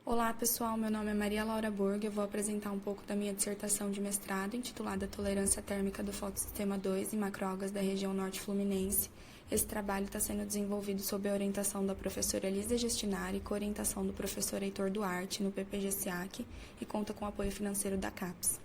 Olá pessoal, meu nome é Maria Laura Borg. Eu vou apresentar um pouco da minha dissertação de mestrado intitulada Tolerância Térmica do Fotossistema 2 em macroalgas da região norte fluminense. Esse trabalho está sendo desenvolvido sob a orientação da professora Elisa Gestinari, com orientação do professor Heitor Duarte no PPG-SEAC e conta com apoio financeiro da CAPES.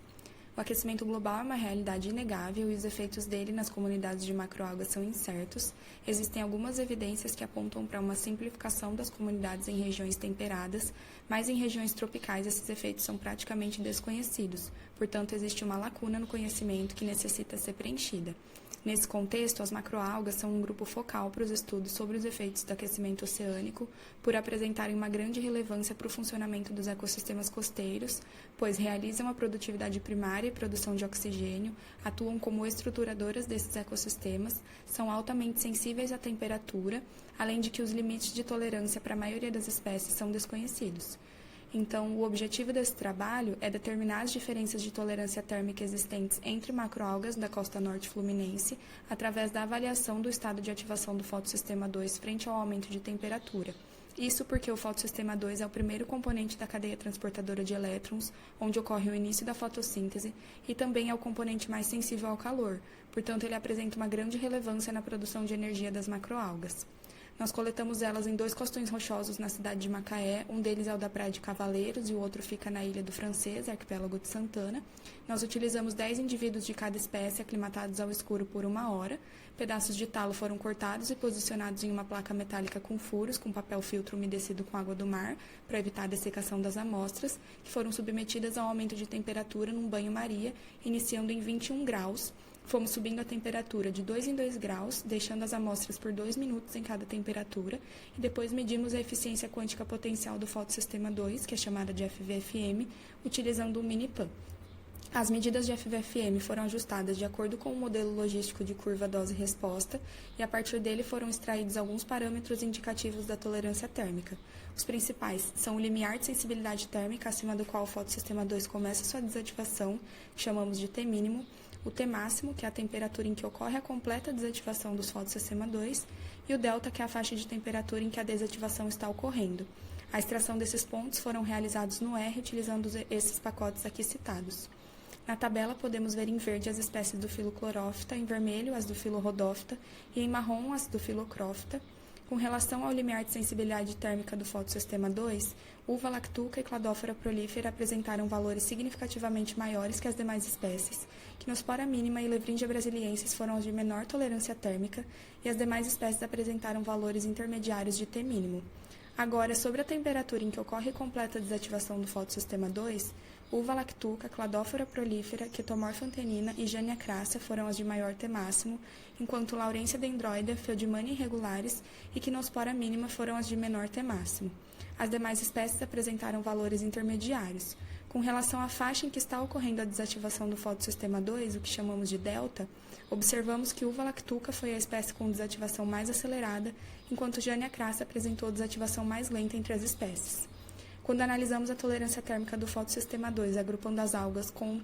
O aquecimento global é uma realidade inegável e os efeitos dele nas comunidades de macroalgas são incertos. Existem algumas evidências que apontam para uma simplificação das comunidades em regiões temperadas, mas em regiões tropicais esses efeitos são praticamente desconhecidos. Portanto, existe uma lacuna no conhecimento que necessita ser preenchida. Nesse contexto, as macroalgas são um grupo focal para os estudos sobre os efeitos do aquecimento oceânico, por apresentarem uma grande relevância para o funcionamento dos ecossistemas costeiros, pois realizam a produtividade primária e produção de oxigênio, atuam como estruturadoras desses ecossistemas, são altamente sensíveis à temperatura, além de que os limites de tolerância para a maioria das espécies são desconhecidos. Então, o objetivo desse trabalho é determinar as diferenças de tolerância térmica existentes entre macroalgas da costa norte fluminense através da avaliação do estado de ativação do fotossistema 2 frente ao aumento de temperatura. Isso porque o fotossistema 2 é o primeiro componente da cadeia transportadora de elétrons, onde ocorre o início da fotossíntese, e também é o componente mais sensível ao calor, portanto ele apresenta uma grande relevância na produção de energia das macroalgas. Nós coletamos elas em 2 costões rochosos na cidade de Macaé, um deles é o da Praia de Cavaleiros e o outro fica na Ilha do Francês, arquipélago de Santana. Nós utilizamos 10 indivíduos de cada espécie aclimatados ao escuro por 1 hora. Pedaços de talo foram cortados e posicionados em uma placa metálica com furos, com papel filtro umedecido com água do mar, para evitar a dessecação das amostras, que foram submetidas ao aumento de temperatura num banho-maria, iniciando em 21 graus. Fomos subindo a temperatura de 2 em 2 graus, deixando as amostras por 2 minutos em cada temperatura, e depois medimos a eficiência quântica potencial do fotossistema 2, que é chamada de FVFM, utilizando um mini-PAN. As medidas de FVFM foram ajustadas de acordo com o modelo logístico de curva dose-resposta e a partir dele foram extraídos alguns parâmetros indicativos da tolerância térmica. Os principais são o limiar de sensibilidade térmica, acima do qual o fotossistema 2 começa sua desativação, que chamamos de T mínimo, o T máximo, que é a temperatura em que ocorre a completa desativação dos fotossistema 2, e o delta, que é a faixa de temperatura em que a desativação está ocorrendo. A extração desses pontos foram realizados no R, utilizando esses pacotes aqui citados. Na tabela, podemos ver em verde as espécies do filo Chlorophyta, em vermelho as do filo Rhodophyta e em marrom as do filo Crophyta. Com relação ao limiar de sensibilidade térmica do fotossistema 2, uva lactuca e cladófora prolífera apresentaram valores significativamente maiores que as demais espécies, quinospora mínima e levringia brasiliensis foram as de menor tolerância térmica e as demais espécies apresentaram valores intermediários de T mínimo. Agora, sobre a temperatura em que ocorre completa desativação do fotossistema 2, uva lactuca, cladófora prolífera, quitomorfa antenina e jânia crassa foram as de maior T máximo, enquanto laurência dendroida, feldimania irregulares e quinospora mínima foram as de menor T máximo. As demais espécies apresentaram valores intermediários. Com relação à faixa em que está ocorrendo a desativação do fotossistema 2, o que chamamos de delta, observamos que uva lactuca foi a espécie com desativação mais acelerada, enquanto jânia crassa apresentou desativação mais lenta entre as espécies. Quando analisamos a tolerância térmica do fotossistema 2, agrupando as algas com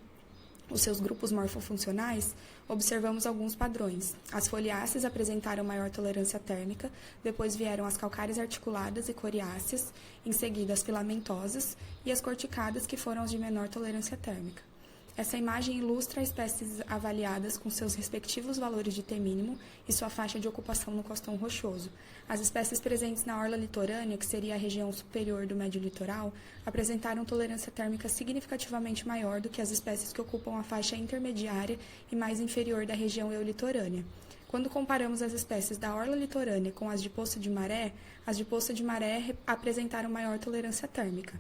os seus grupos morfofuncionais, observamos alguns padrões. As foliáceas apresentaram maior tolerância térmica, depois vieram as calcárias articuladas e coriáceas, em seguida as filamentosas e as corticadas, que foram as de menor tolerância térmica. Essa imagem ilustra as espécies avaliadas com seus respectivos valores de T mínimo e sua faixa de ocupação no costão rochoso. As espécies presentes na orla litorânea, que seria a região superior do médio litoral, apresentaram tolerância térmica significativamente maior do que as espécies que ocupam a faixa intermediária e mais inferior da região eolitorânea. Quando comparamos as espécies da orla litorânea com as de poça de maré, as de poça de maré apresentaram maior tolerância térmica.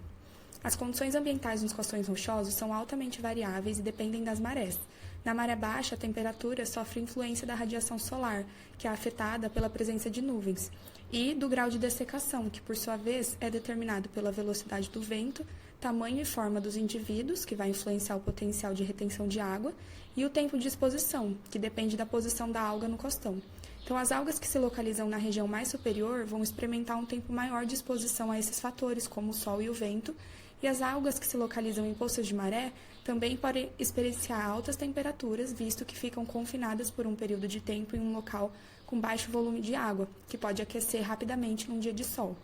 As condições ambientais nos costões rochosos são altamente variáveis e dependem das marés. Na maré baixa, a temperatura sofre influência da radiação solar, que é afetada pela presença de nuvens, e do grau de dessecação, que por sua vez é determinado pela velocidade do vento, tamanho e forma dos indivíduos, que vai influenciar o potencial de retenção de água, e o tempo de exposição, que depende da posição da alga no costão. Então, as algas que se localizam na região mais superior vão experimentar um tempo maior de exposição a esses fatores, como o sol e o vento, e as algas que se localizam em poças de maré também podem experienciar altas temperaturas, visto que ficam confinadas por um período de tempo em um local com baixo volume de água, que pode aquecer rapidamente num dia de sol.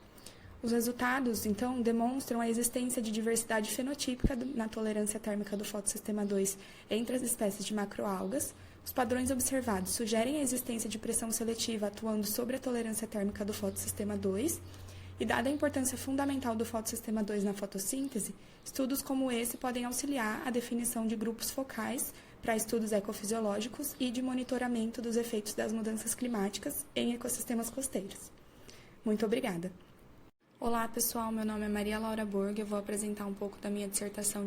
Os resultados, então, demonstram a existência de diversidade fenotípica na tolerância térmica do fotossistema 2 entre as espécies de macroalgas. Os padrões observados sugerem a existência de pressão seletiva atuando sobre a tolerância térmica do fotossistema 2, e dada a importância fundamental do fotossistema 2 na fotossíntese, estudos como esse podem auxiliar a definição de grupos focais para estudos ecofisiológicos e de monitoramento dos efeitos das mudanças climáticas em ecossistemas costeiros. Muito obrigada! Olá, pessoal. Meu nome é Maria Laura Borg. Eu vou apresentar um pouco da minha dissertação